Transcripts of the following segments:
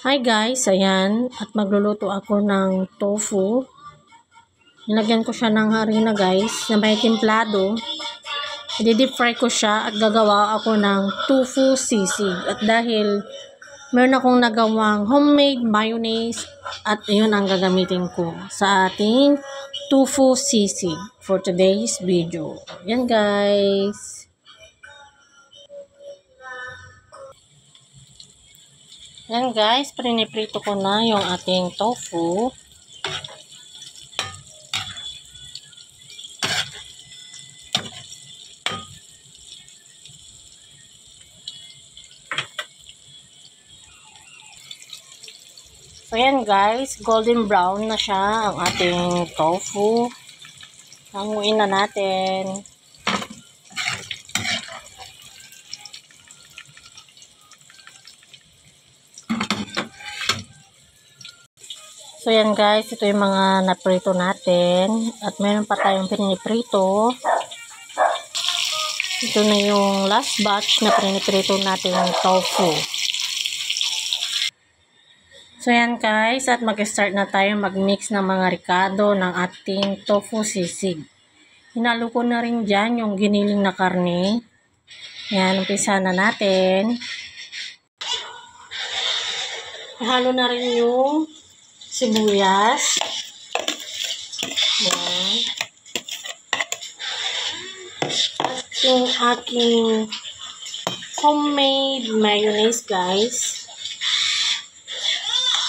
Hi guys, ayan. At magluluto ako ng tofu. Nilagyan ko siya ng harina guys, na may timplado. I-deep fry ko siya at gagawa ako ng tofu sisig. At dahil meron akong nagawang homemade mayonnaise at yun ang gagamitin ko sa ating tofu sisig for today's video. Yan guys. Yan guys, priniprito ko na yung ating tofu. So yan guys, golden brown na siya ang ating tofu. Hanguin na natin. So yan guys, ito yung mga naprito natin. At meron pa tayong piniprito. Ito na yung last batch na piniprito natin yung tofu. So yan guys, at mag-start na tayo mag-mix ng mga ricado ng ating tofu sisig. Hinalo ko na rin dyan yung giniling na karne. Yan, umpisa na natin. Halo na rin yung sibuyas. Yan. At yung aking homemade mayonnaise guys.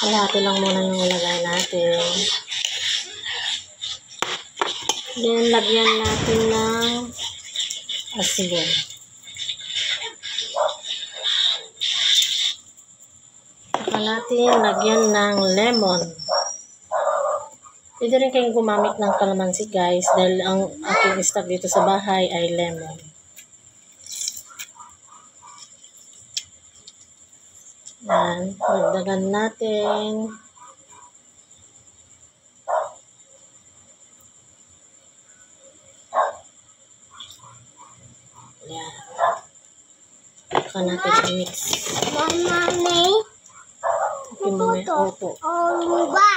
Kalahati lang muna yung ilagay natin. Then, lagyan natin ng asin. Saka natin lagyan ng lemon. Pwede rin kayong gumamit ng kalamansi guys dahil ang aking stock dito sa bahay ay lemon. Yan, dagdagan natin. Yan. Saka natin i-mix. Mama, Okay, mamaya. Opo.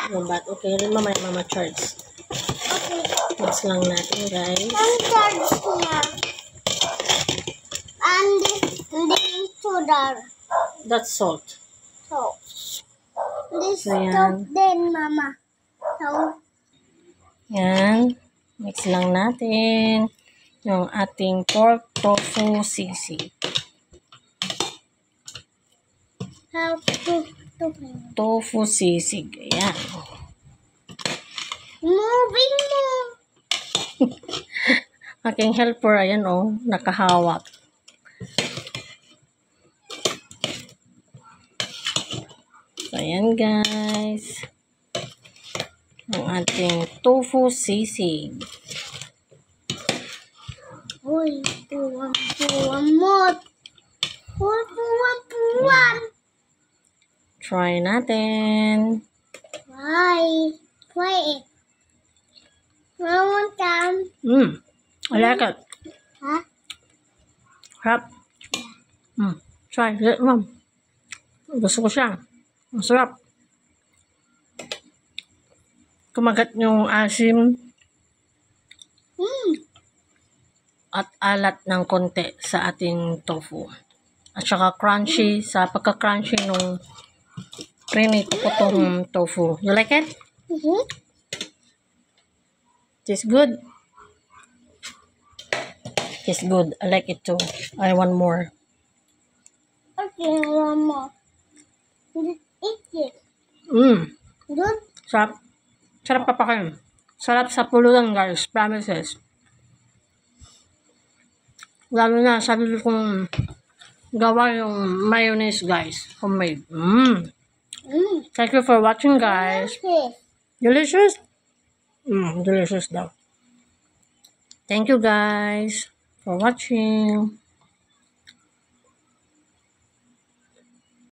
Lubat. Okay, rin mamaya mama charge. Okay. Mix lang natin guys. Ang charge niya. And this sugar. That's salt. So, this So, yan. stuff din, Mama. So, Yan. Mix lang natin yung ating pork tofu sisig. how to Tofu sisig. Ayan. moving mo. Aking helper, ayan o, nakahawak. So, ayan guys. Ang ating tofu sisig. Uy, puwan mo. Puwan. Try natin. Why? Wait. Mama, I like it. Huh? Harap. Try it, mom. Gusto ko siya. Ang sarap. Kumagat yung asim at alat ng konti sa ating tofu. At saka crunchy, sa pagka-crunchy nung prinito ko tong tofu. You like it? Tastes good? Tastes good. I like it too. I want more. Okay, Mama. Eat it. Good? Sarap. Sarap papakin. Sarap sa pulutan guys. Promises. Lalo na sabi kong gawa yung mayonnaise guys. Homemade. Thank you for watching guys. Delicious? Delicious daw. Thank you guys for watching.